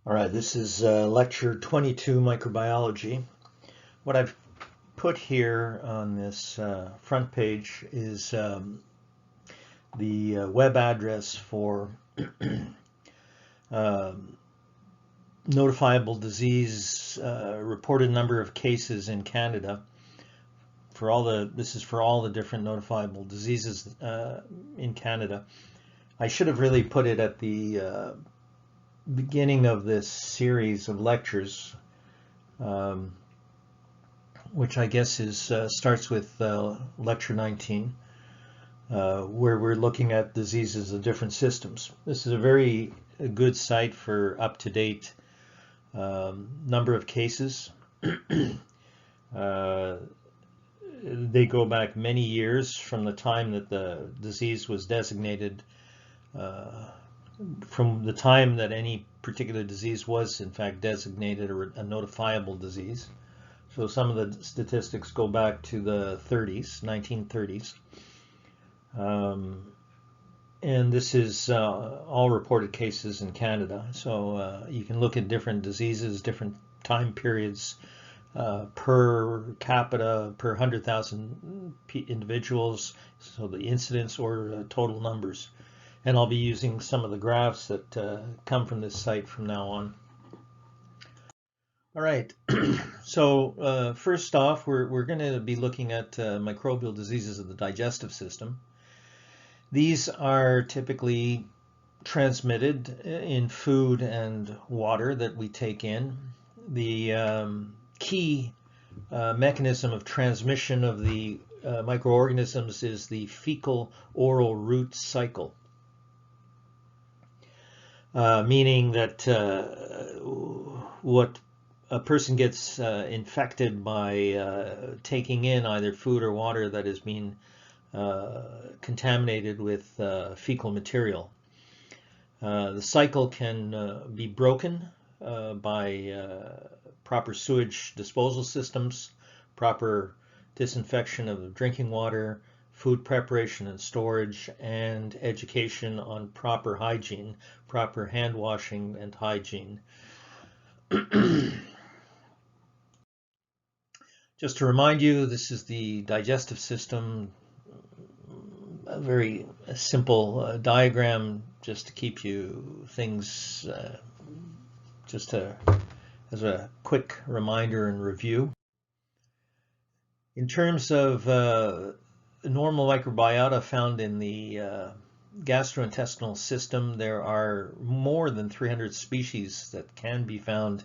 All right, this is lecture 22, Microbiology. What I've put here on this front page is the web address for notifiable disease, reported number of cases in Canada. This is for all the different notifiable diseases in Canada. I should have really put it at the beginning of this series of lectures, which I guess starts with lecture 19, where we're looking at diseases of different systems. This is a very good site for up-to-date number of cases. They go back many years from the time that the disease was designated, from the time that any particular disease was in fact designated a notifiable disease. So some of the statistics go back to the 30s, 1930s. And this is all reported cases in Canada. So you can look at different diseases, different time periods, per capita, per 100,000 individuals, so the incidence or total numbers. And I'll be using some of the graphs that come from this site from now on. All right, so first off, we're going to be looking at microbial diseases of the digestive system. These are typically transmitted in food and water that we take in. The key mechanism of transmission of the microorganisms is the fecal-oral route cycle, meaning that what a person gets infected by taking in either food or water that has been contaminated with fecal material. The cycle can be broken by proper sewage disposal systems, proper disinfection of drinking water, food preparation and storage, and education on proper hygiene, proper hand washing and hygiene. Just to remind you, this is the digestive system, a very simple diagram just to keep you things as a quick reminder and review. In terms of normal microbiota found in the gastrointestinal system, there are more than 300 species that can be found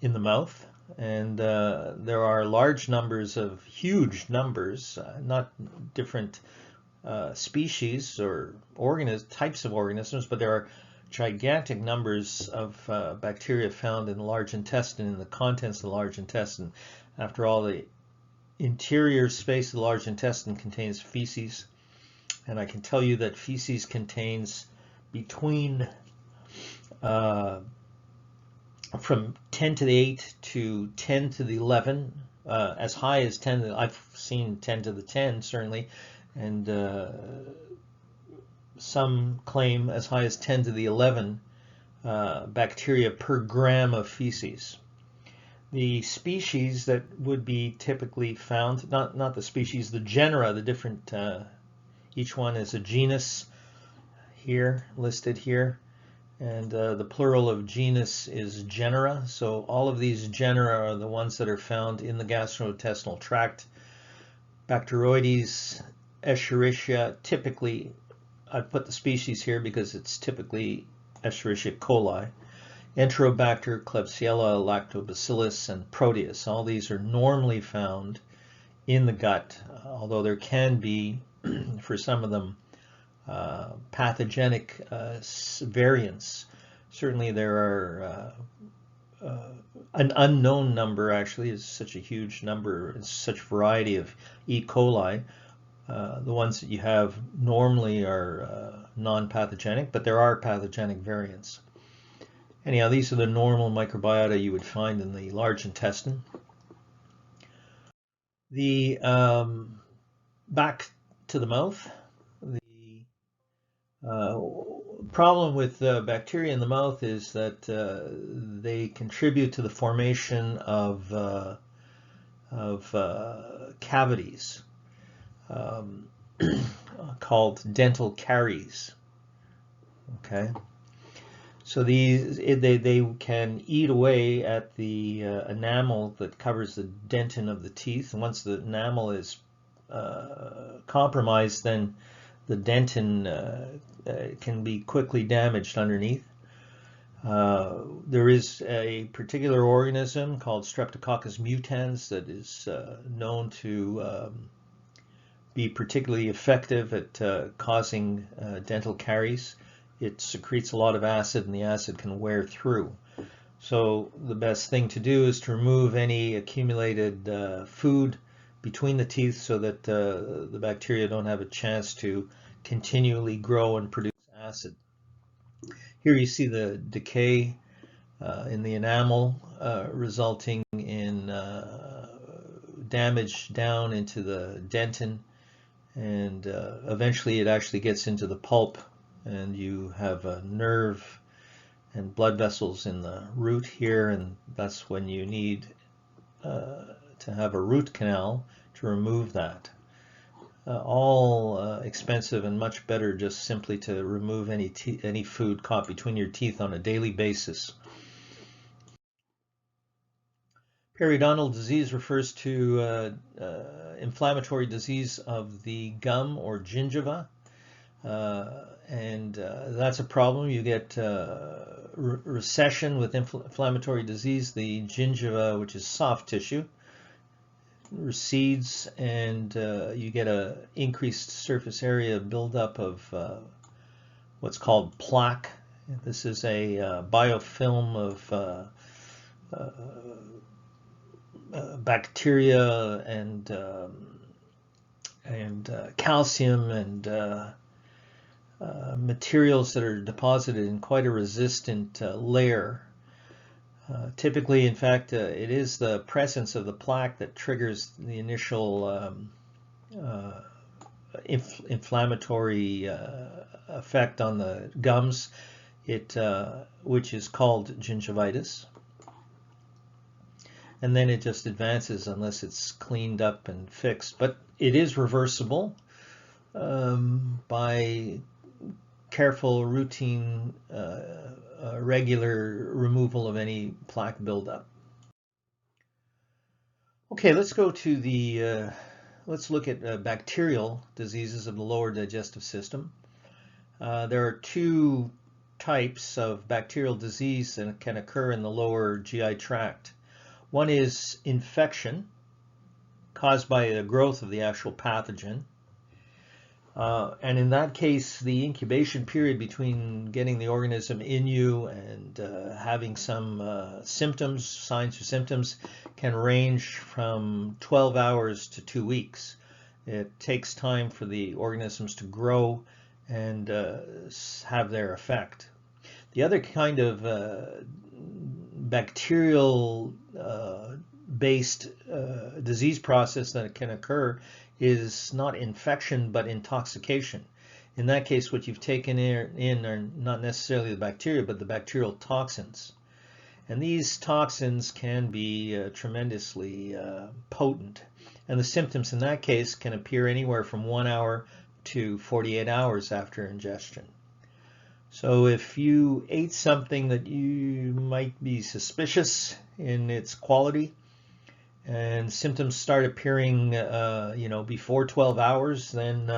in the mouth, and there are large numbers of huge numbers, not different species or types of organisms, but there are gigantic numbers of bacteria found in the large intestine, in the contents of the large intestine. After all, the interior space of the large intestine contains feces, and I can tell you that feces contains between from 10 to the 8 to 10 to the 11, as high as 10. I've seen 10 to the 10 certainly, and some claim as high as 10 to the 11 bacteria per gram of feces. The species that would be typically found, not the species, the genera, the different, each one is a genus here, listed here, and the plural of genus is genera. So all of these genera are the ones that are found in the gastrointestinal tract. Bacteroides, Escherichia, typically, I've put the species here because it's typically Escherichia coli. Enterobacter, Klebsiella, Lactobacillus, and Proteus. All these are normally found in the gut, although there can be, for some of them, pathogenic variants. Certainly there are an unknown number, actually, is such a huge number, it's such variety of E. coli. The ones that you have normally are non-pathogenic, but there are pathogenic variants. Anyhow, these are the normal microbiota you would find in the large intestine. The back to the mouth, problem with bacteria in the mouth is that they contribute to the formation of cavities called dental caries. Okay, so they can eat away at the enamel that covers the dentin of the teeth, and once the enamel is compromised, then the dentin can be quickly damaged underneath. There is a particular organism called Streptococcus mutans that is known to be particularly effective at causing dental caries. It secretes a lot of acid, and the acid can wear through. So the best thing to do is to remove any accumulated food between the teeth so that the bacteria don't have a chance to continually grow and produce acid. Here you see the decay in the enamel resulting in damage down into the dentin, and eventually it actually gets into the pulp, and you have a nerve and blood vessels in the root here, and that's when you need to have a root canal to remove that. All expensive, and much better just simply to remove any food caught between your teeth on a daily basis. Periodontal disease refers to inflammatory disease of the gum or gingiva, and that's a problem. You get recession with inflammatory disease. The gingiva, which is soft tissue, recedes, and you get a increased surface area buildup of what's called plaque. This is a biofilm of bacteria and calcium and materials that are deposited in quite a resistant layer. Typically, in fact, it is the presence of the plaque that triggers the initial inflammatory effect on the gums, which is called gingivitis. And then it just advances unless it's cleaned up and fixed. But it is reversible by careful, routine, regular removal of any plaque buildup. Okay, let's go to let's look at bacterial diseases of the lower digestive system. There are two types of bacterial disease that can occur in the lower GI tract. One is infection caused by the growth of the actual pathogen. And in that case, the incubation period between getting the organism in you and having some symptoms, signs or symptoms, can range from 12 hours to 2 weeks. It takes time for the organisms to grow and have their effect. The other kind of bacterial based disease process that can occur is not infection but intoxication. In that case, what you've taken in are not necessarily the bacteria but the bacterial toxins, and these toxins can be tremendously potent, and the symptoms in that case can appear anywhere from 1 hour to 48 hours after ingestion. So if you ate something that you might be suspicious in its quality and symptoms start appearing before 12 hours, then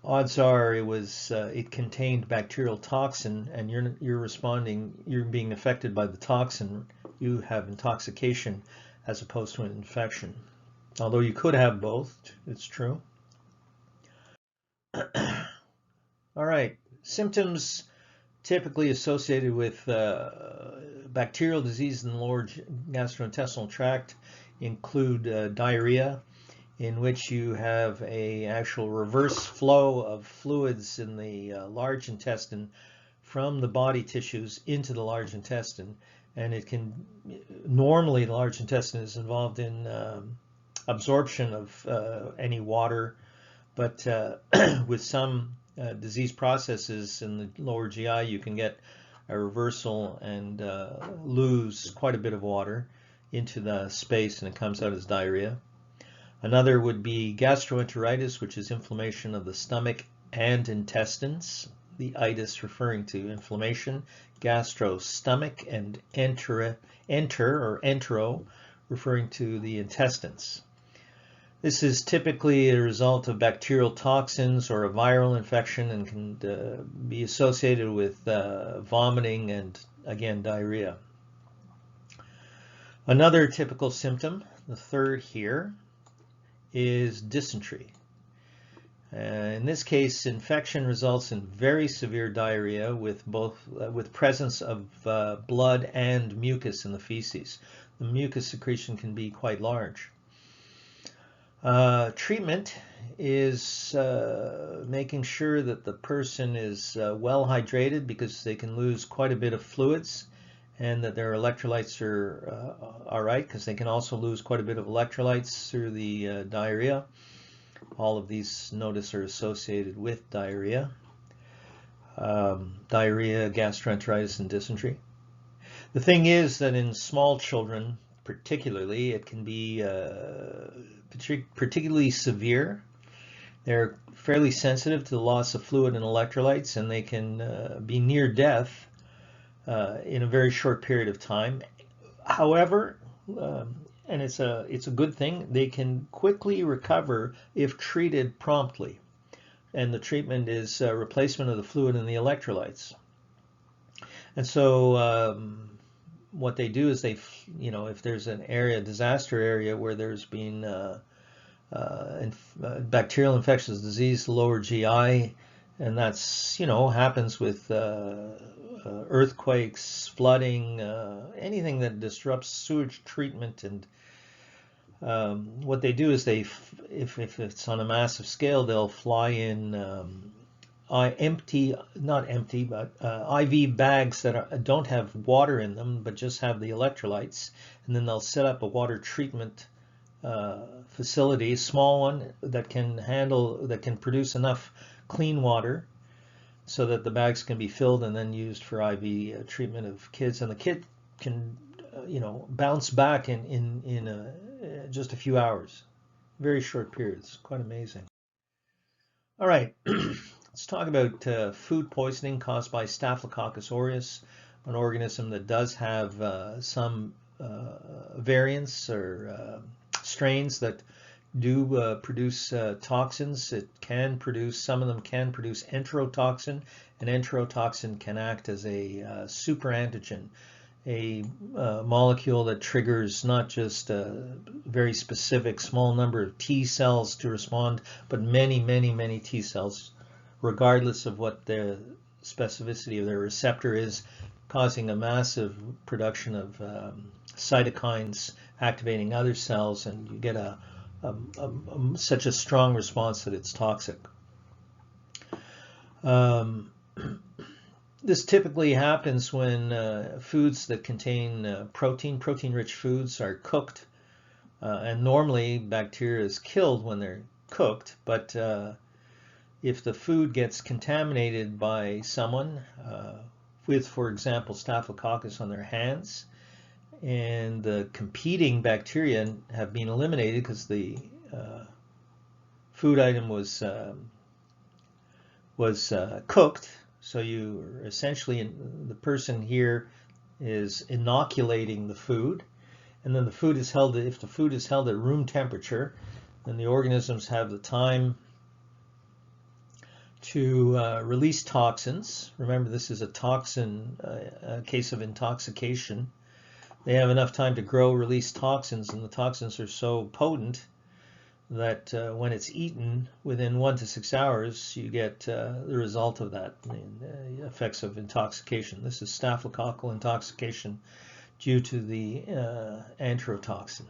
odds are it contained bacterial toxin, and you're being affected by the toxin. You have intoxication as opposed to an infection. Although you could have both, it's true. All right. Symptoms typically associated with bacterial disease in the lower gastrointestinal tract include diarrhea, in which you have an actual reverse flow of fluids in the large intestine from the body tissues into the large intestine, and normally the large intestine is involved in absorption of any water, but with some disease processes in the lower GI, you can get a reversal and lose quite a bit of water into the space, and it comes out as diarrhea. Another would be gastroenteritis, which is inflammation of the stomach and intestines. The itis referring to inflammation, gastro, stomach, and entero referring to the intestines. This is typically a result of bacterial toxins or a viral infection and can be associated with vomiting and, again, diarrhea. Another typical symptom, the third here, is dysentery. In this case, infection results in very severe diarrhea with presence of blood and mucus in the feces. The mucus secretion can be quite large. Treatment is making sure that the person is well hydrated, because they can lose quite a bit of fluids, and that their electrolytes are all right, because they can also lose quite a bit of electrolytes through the diarrhea. All of these, notice, are associated with diarrhea. Diarrhea, gastroenteritis, and dysentery. The thing is that in small children, particularly, it can be particularly severe. They're fairly sensitive to the loss of fluid and electrolytes, and they can be near death in a very short period of time. However, and it's a good thing, they can quickly recover if treated promptly. And the treatment is replacement of the fluid and the electrolytes. And so what they do is if there's an area, disaster area, where there's been bacterial infectious disease, the lower GI, and that's, happens with earthquakes, flooding, anything that disrupts sewage treatment. And what they do is if it's on a massive scale, they'll fly in IV bags that don't have water in them, but just have the electrolytes, and then they'll set up a water treatment facility, a small one that can produce enough clean water so that the bags can be filled and then used for IV treatment of kids, and the kid can bounce back in just a few hours, very short periods. Quite amazing. All right, let's talk about food poisoning caused by Staphylococcus aureus, an organism that does have some variants or strains that do produce toxins. Some of them can produce enterotoxin, and enterotoxin can act as a super antigen, a molecule that triggers not just a very specific small number of T cells to respond, but many, many, many T cells, regardless of what the specificity of their receptor is, causing a massive production of cytokines activating other cells, and you get such a strong response that it's toxic. This typically happens when foods that contain protein-rich foods are cooked, and normally bacteria is killed when they're cooked, but if the food gets contaminated by someone with, for example, Staphylococcus on their hands, and the competing bacteria have been eliminated because the food item was cooked, so you essentially, the person here is inoculating the food, and then the food is held, if the food is held at room temperature, then the organisms have the time to release toxins. Remember, this is a toxin, a case of intoxication. They have enough time to grow, release toxins, and the toxins are so potent that when it's eaten within 1 to 6 hours, you get the result of that, the effects of intoxication. This is staphylococcal intoxication due to the enterotoxin.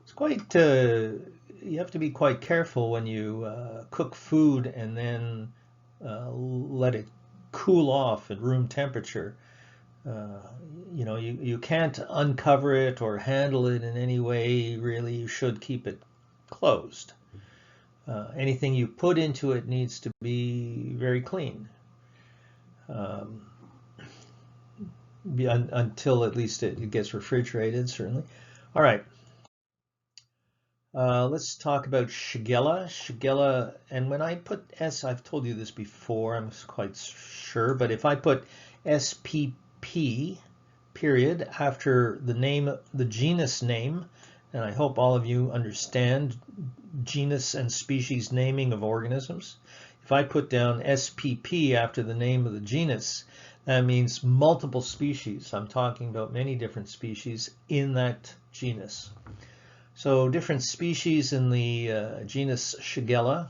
It's quite, you have to be quite careful when you cook food and then let it cool off at room temperature. You can't uncover it or handle it in any way. Really, you should keep it closed. Anything you put into it needs to be very clean, um, until at least it gets refrigerated, certainly. All right. Let's talk about Shigella. Shigella, and when I put S, I've told you this before, I'm quite sure, but if I put SPP period after the name, the genus name, and I hope all of you understand genus and species naming of organisms. If I put down SPP after the name of the genus, that means multiple species. I'm talking about many different species in that genus. So different species in the genus Shigella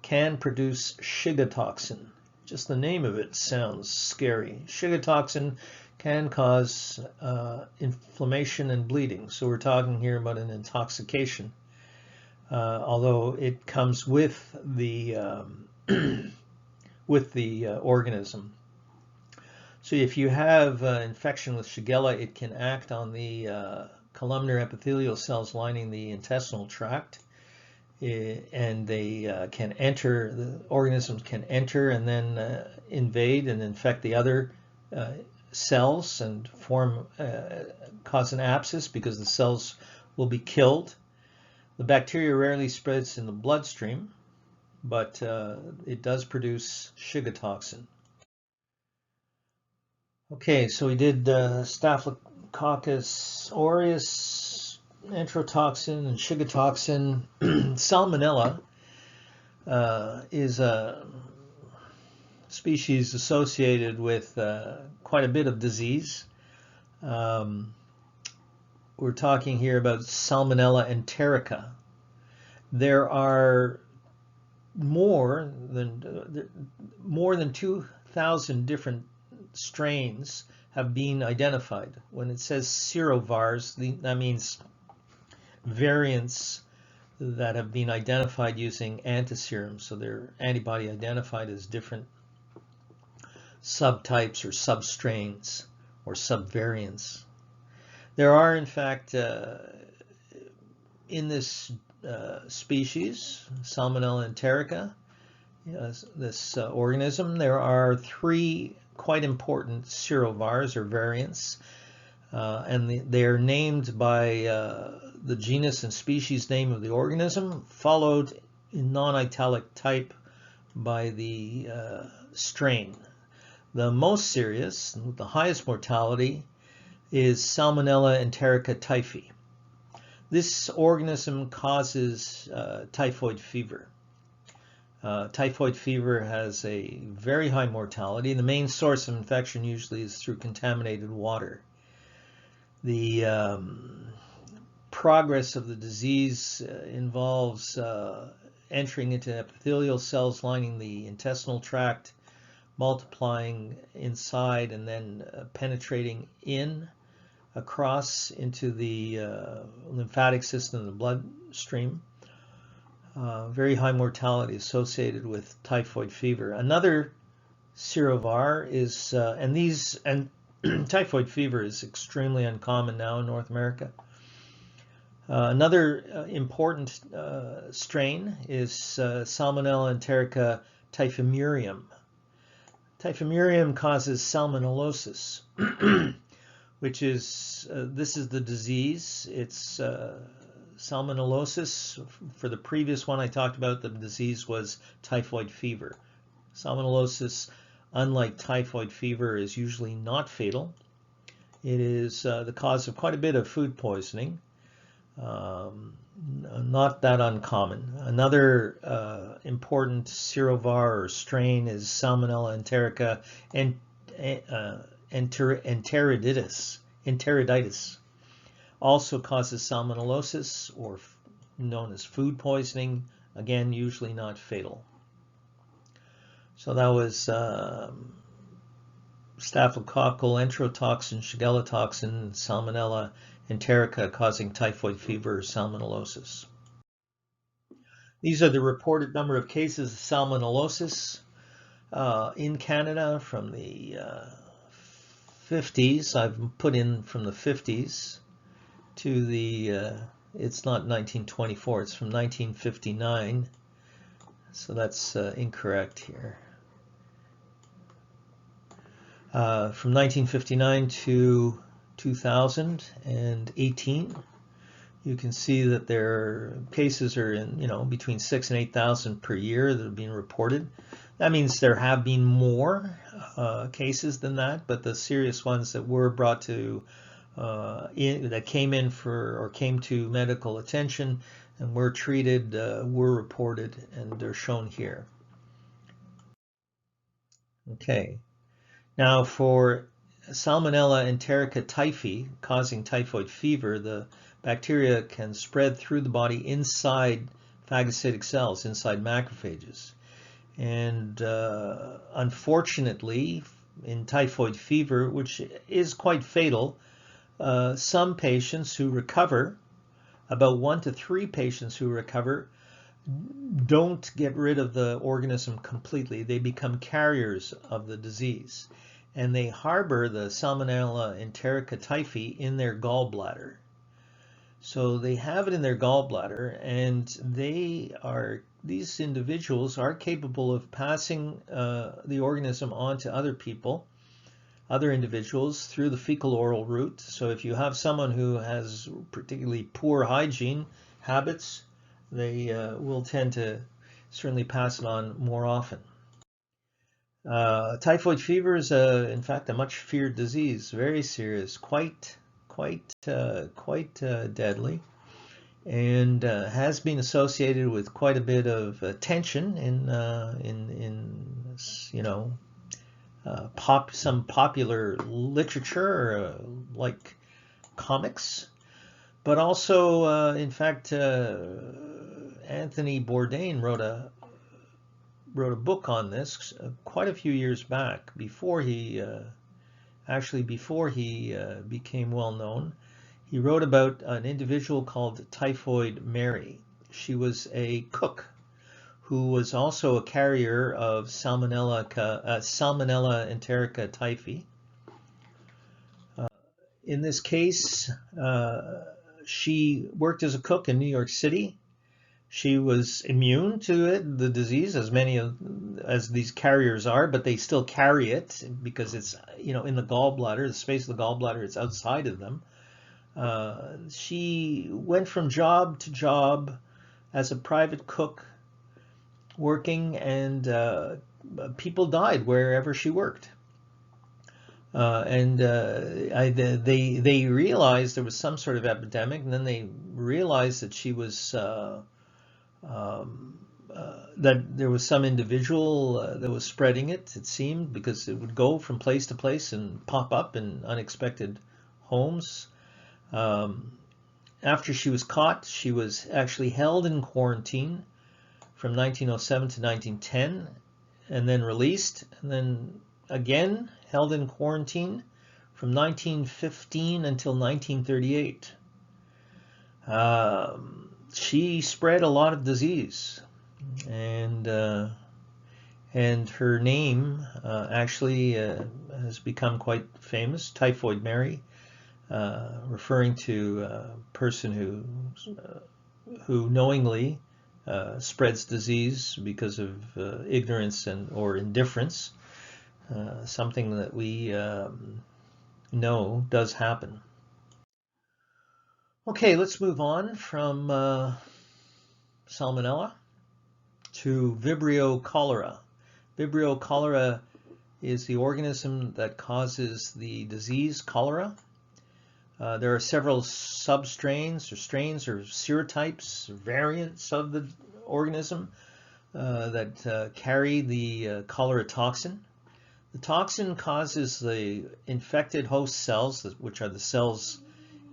can produce Shiga toxin. Just the name of it sounds scary. Shiga toxin can cause inflammation and bleeding. So we're talking here about an intoxication, although it comes with the organism. So if you have infection with Shigella, it can act on the columnar epithelial cells lining the intestinal tract, and they can enter, the organisms can enter and then invade and infect the other cells and cause an abscess because the cells will be killed. The bacteria rarely spreads in the bloodstream, but it does produce Shiga toxin. Okay, so we did Staphylococcus aureus, enterotoxin, and Shiga toxin. Salmonella is a species associated with quite a bit of disease. We're talking here about Salmonella enterica. There are more than 2,000 different strains have been identified. When it says serovars, that means variants that have been identified using antiserums. So they're antibody identified as different subtypes or substrains or subvariants. There are, in fact, in this species, Salmonella enterica, this organism, there are 3 quite important serovars or variants, and they're named by the genus and species name of the organism, followed in non-italic type by the strain. The most serious, the highest mortality, is Salmonella enterica typhi. This organism causes typhoid fever. Typhoid fever has a very high mortality. The main source of infection usually is through contaminated water. The progress of the disease involves entering into epithelial cells lining the intestinal tract, multiplying inside, and then penetrating across into the lymphatic system, the bloodstream. Very high mortality associated with typhoid fever. Another serovar is, and typhoid fever is extremely uncommon now in North America. Another important strain is Salmonella enterica typhimurium. Typhimurium causes salmonellosis, which is, this is the disease. It's salmonellosis. For the previous one I talked about, the disease was typhoid fever. Salmonellosis, unlike typhoid fever, is usually not fatal. It is the cause of quite a bit of food poisoning. Not that uncommon. Another important serovar or strain is Salmonella enterica enteriditis. Also causes salmonellosis, or known as food poisoning, again usually not fatal. So that was staphylococcal enterotoxin, Shigella toxin, Salmonella enterica causing typhoid fever or salmonellosis. These are the reported number of cases of salmonellosis in Canada from the 50s. I've put in from the 50s to the, it's not 1924, it's from 1959 So that's incorrect here. From 1959 to 2018, you can see that their cases are in, between 6,000 and 8,000 per year that have been reported. That means there have been more cases than that, but the serious ones that were brought to that came in for or came to medical attention and were treated were reported, and they're shown here. Okay. Now, for Salmonella enterica typhi, causing typhoid fever, the bacteria can spread through the body inside phagocytic cells, inside macrophages. And unfortunately, in typhoid fever, which is quite fatal, some patients who recover, about 1 to 3 patients who recover, don't get rid of the organism completely. They become carriers of the disease, and they harbor the Salmonella enterica typhi in their gallbladder. So they have it in their gallbladder, and these individuals are capable of passing the organism on to other people, other individuals, through the fecal-oral route. So if you have someone who has particularly poor hygiene habits, they will tend to certainly pass it on more often. Typhoid fever is, in fact, a much feared disease, very serious, quite deadly, and has been associated with quite a bit of tension in some popular literature, like comics. But also, in fact, Anthony Bourdain wrote a book on this quite a few years back, before he became well known. He wrote about an individual called Typhoid Mary. She was a cook who was also a carrier of Salmonella enterica typhi. In this case, she worked as a cook in New York City. She was immune to it, the disease, as many as these carriers are, but they still carry it because it's in the gallbladder, the space of the gallbladder. It's outside of them. She went from job to job as a private cook, working, and people died wherever she worked. They realized there was some sort of epidemic, and then they realized that she was that there was some individual that was spreading it. It seemed, because it would go from place to place and pop up in unexpected homes. After she was caught, she was actually held in quarantine from 1907 to 1910, and then released, and then again held in quarantine from 1915 until 1938. She spread a lot of disease, and her name actually has become quite famous, Typhoid Mary, referring to a person who knowingly spreads disease because of ignorance or indifference. Something that we know does happen. Okay, let's move on from Salmonella to Vibrio cholera. Vibrio cholera is the organism that causes the disease cholera. There are several substrains or strains or serotypes, variants of the organism that carry the cholera toxin. The toxin causes the infected host cells, which are the cells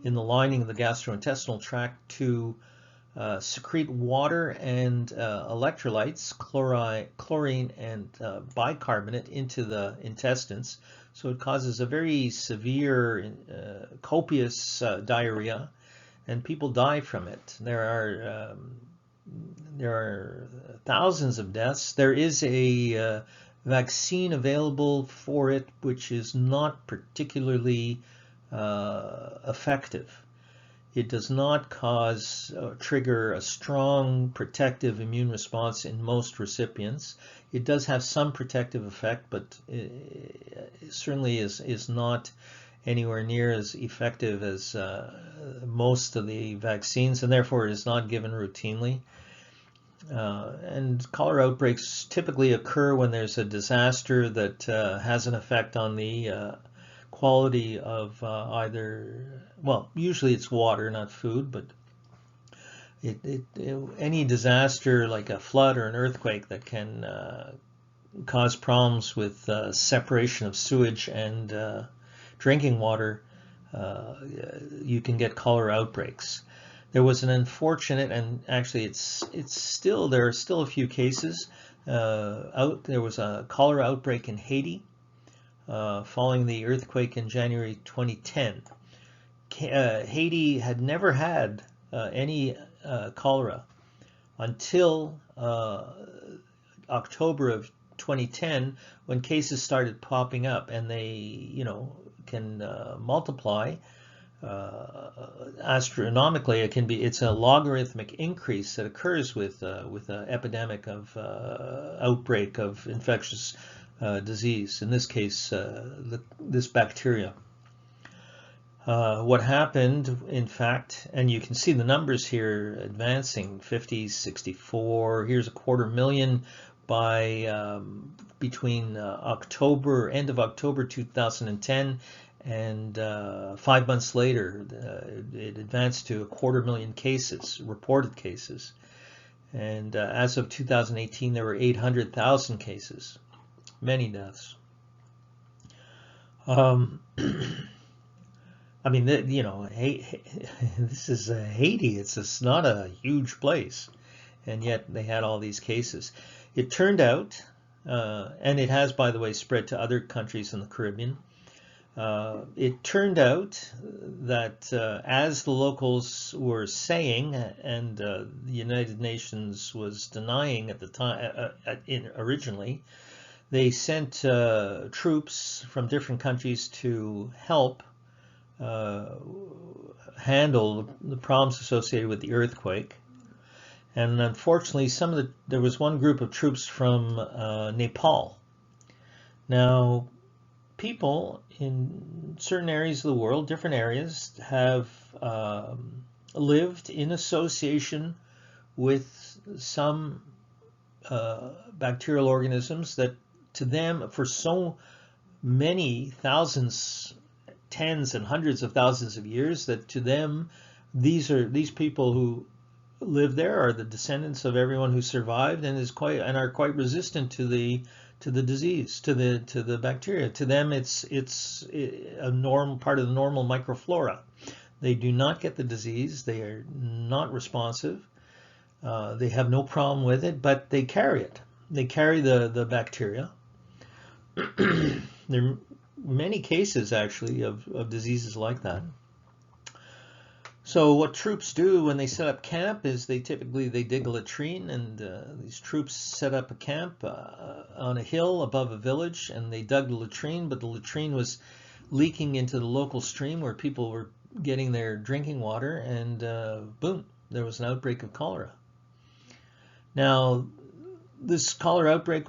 in the lining of the gastrointestinal tract, to secrete water and electrolytes, chlorine and bicarbonate, into the intestines. So it causes a very severe, copious diarrhea, and people die from it. There are thousands of deaths. There is a vaccine available for it, which is not particularly effective. It does not trigger a strong protective immune response in most recipients. It does have some protective effect, but it certainly is not anywhere near as effective as most of the vaccines, and therefore is not given routinely. And cholera outbreaks typically occur when there's a disaster that has an effect on the quality of usually it's water, not food, but any disaster like a flood or an earthquake that can cause problems with separation of sewage and drinking water, you can get cholera outbreaks. There was an unfortunate, and actually there are still a few cases there was a cholera outbreak in Haiti following the earthquake in January 2010. Haiti had never had any cholera until October of 2010, when cases started popping up, and they, can multiply astronomically. It's a logarithmic increase that occurs with an epidemic of outbreak of infectious disease. In this case, this bacteria. What happened, in fact, and you can see the numbers here advancing, 50, 64, here's 250,000 by between end of October 2010 and 5 months later, it advanced to 250,000 cases, reported cases. And as of 2018, there were 800,000 cases, many deaths. I mean, this is Haiti. It's not a huge place, and yet they had all these cases. It turned out, and it has, by the way, spread to other countries in the Caribbean. It turned out that as the locals were saying, and the United Nations was denying at the time, originally, they sent troops from different countries to help handle the problems associated with the earthquake. And unfortunately, there was one group of troops from Nepal. Now, people in certain areas of the world, different areas, have lived in association with some bacterial organisms that, to them, for so many thousands, tens and hundreds of thousands of years, that to them, these people who live there are the descendants of everyone who survived and are quite resistant to the disease, to the bacteria. To them, it's a normal part of the normal microflora. They do not get the disease. They are not responsive. They have no problem with it, but they carry it. They carry the bacteria. There are many cases, actually, of diseases like that. So what troops do when they set up camp is they dig a latrine, and these troops set up a camp on a hill above a village, and they dug the latrine, but the latrine was leaking into the local stream where people were getting their drinking water, and boom, there was an outbreak of cholera. Now, this cholera outbreak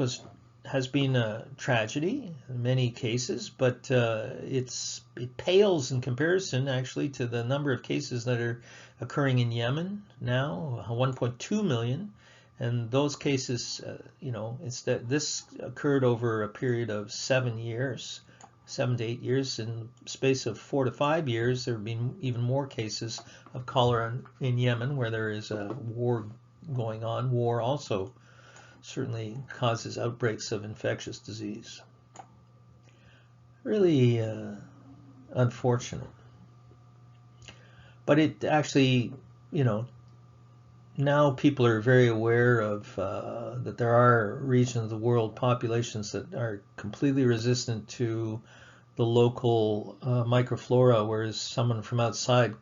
has been a tragedy in many cases, but it pales in comparison, actually, to the number of cases that are occurring in Yemen now, 1.2 million. And those cases, this occurred over a period of 7 to 8 years. In the space of 4 to 5 years, there have been even more cases of cholera in Yemen, where there is a war going on. War also certainly causes outbreaks of infectious disease. Really unfortunate. But it actually, now people are very aware of that there are regions of the world, populations that are completely resistant to the local microflora, whereas someone from outside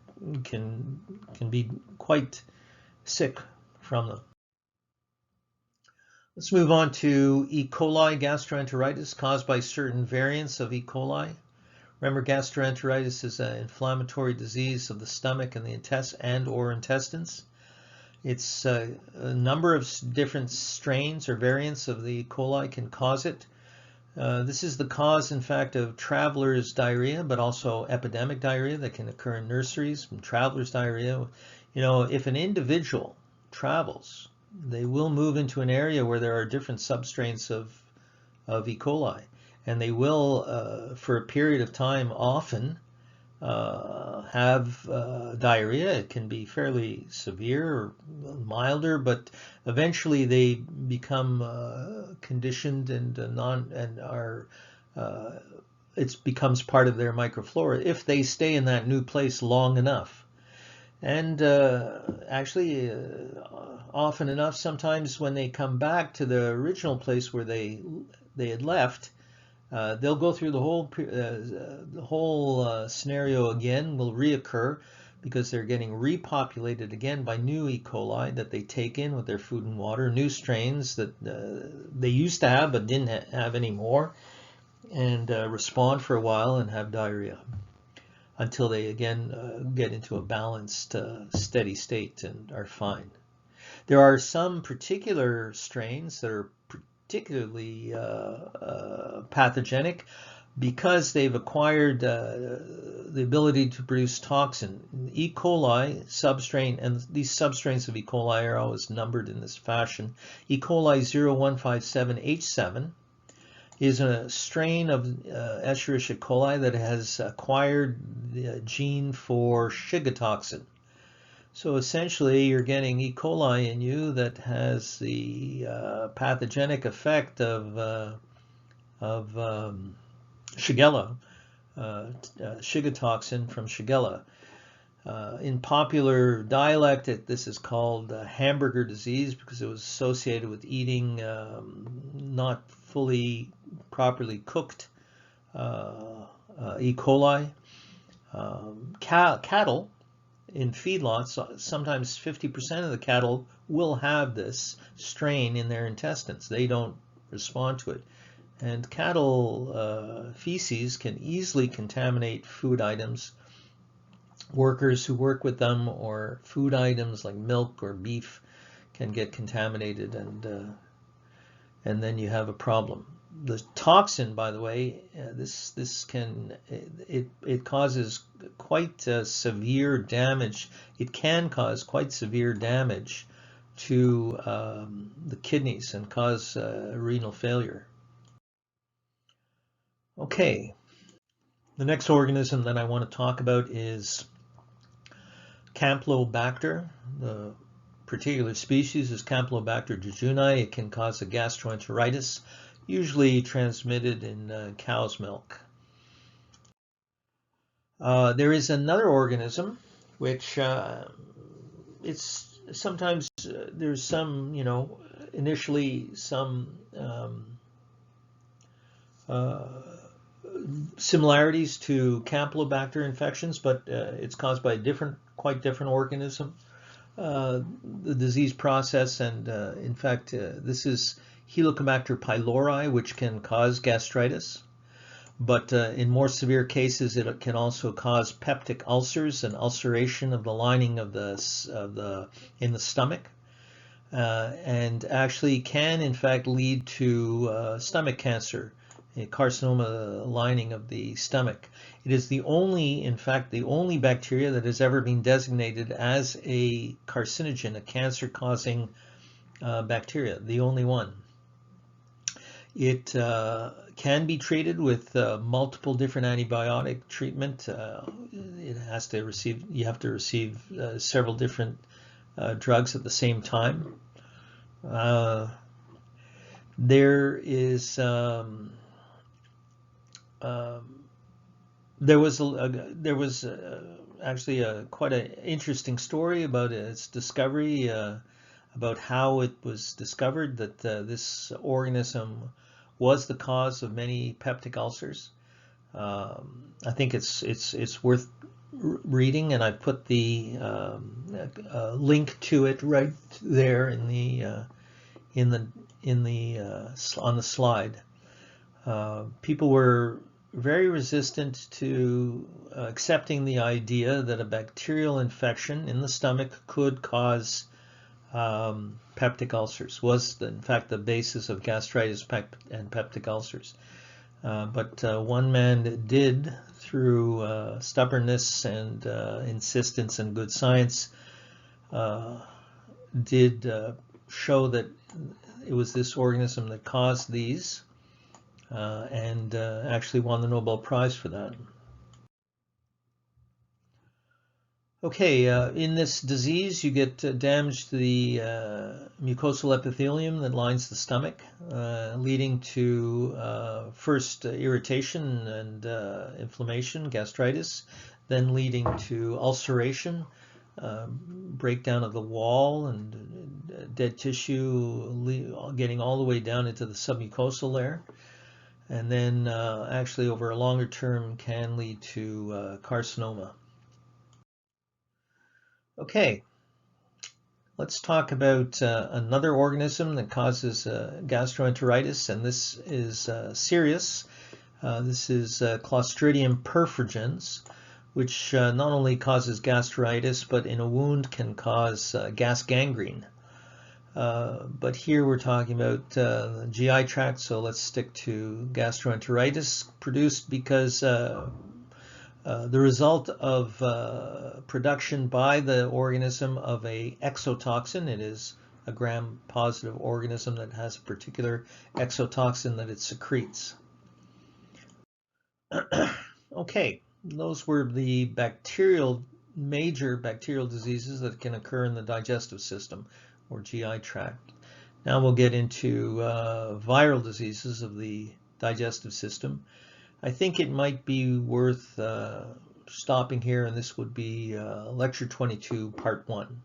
can be quite sick from them. Let's move on to E. coli gastroenteritis caused by certain variants of E. coli. Remember, gastroenteritis is an inflammatory disease of the stomach and the or intestines. It's a number of different strains or variants of the E. coli can cause it. This is the cause, in fact, of traveler's diarrhea, but also epidemic diarrhea that can occur in nurseries from traveler's diarrhea. You know, if an individual travels, they will move into an area where there are different substrains of E. coli, and they will, for a period of time, often have diarrhea. It can be fairly severe or milder, but eventually they become conditioned and it becomes part of their microflora if they stay in that new place long enough. And actually, often enough, sometimes when they come back to the original place where they had left, they'll go through the whole scenario again, will reoccur because they're getting repopulated again by new E. coli that they take in with their food and water, new strains that they used to have but didn't have anymore, and respond for a while and have diarrhea until they again get into a balanced, steady state and are fine. There are some particular strains that are particularly pathogenic because they've acquired the ability to produce toxin. E. coli substrain, and these substrains of E. coli are always numbered in this fashion. E. coli 0157H7 is a strain of Escherichia coli that has acquired the gene for Shiga toxin. So essentially, you're getting E. coli in you that has the pathogenic effect of Shigella, Shiga toxin from Shigella. In popular dialect, this is called hamburger disease because it was associated with eating not fully properly cooked E. coli. Cattle in feedlots, sometimes 50% of the cattle will have this strain in their intestines. They don't respond to it. And cattle feces can easily contaminate food items. Workers who work with them, or food items like milk or beef, can get contaminated, and then you have a problem. The toxin, by the way, it causes quite severe damage. It can cause quite severe damage to the kidneys and cause renal failure. Okay, the next organism that I want to talk about is Campylobacter. The particular species is Campylobacter jejuni. It can cause a gastroenteritis, usually transmitted in cow's milk. There is another organism which it's sometimes there's some, initially some similarities to Campylobacter infections, but it's caused by a quite different organism. The disease process, and in fact, this is Helicobacter pylori, which can cause gastritis, but in more severe cases, it can also cause peptic ulcers and ulceration of the lining of in the stomach, and actually can, in fact, lead to stomach cancer, a carcinoma lining of the stomach. It is in fact, the only bacteria that has ever been designated as a carcinogen, a cancer-causing bacteria, the only one. It can be treated with multiple different antibiotic treatment. You have to receive several different drugs at the same time. There was actually quite an interesting story about its discovery, about how it was discovered that this organism was the cause of many peptic ulcers. I think it's worth reading, and I put the link to it right there on the slide. People were very resistant to accepting the idea that a bacterial infection in the stomach could cause peptic ulcers, was in fact the basis of gastritis and peptic ulcers. But one man did, through stubbornness and insistence and good science, did show that it was this organism that caused these, and actually won the Nobel Prize for that. Okay, in this disease you get damage to the mucosal epithelium that lines the stomach, leading to first irritation and inflammation, gastritis, then leading to ulceration, breakdown of the wall and dead tissue getting all the way down into the submucosal layer, and then actually over a longer term can lead to carcinoma. Okay, let's talk about another organism that causes gastroenteritis, and this is serious. This is Clostridium perfringens, which not only causes gastritis, but in a wound can cause gas gangrene. But here we're talking about the GI tract, so let's stick to gastroenteritis produced because the result of production by the organism of a exotoxin. It is a gram-positive organism that has a particular exotoxin that it secretes. Okay, those were the major bacterial diseases that can occur in the digestive system or GI tract. Now we'll get into viral diseases of the digestive system. I think it might be worth stopping here, and this would be lecture 22, part 1.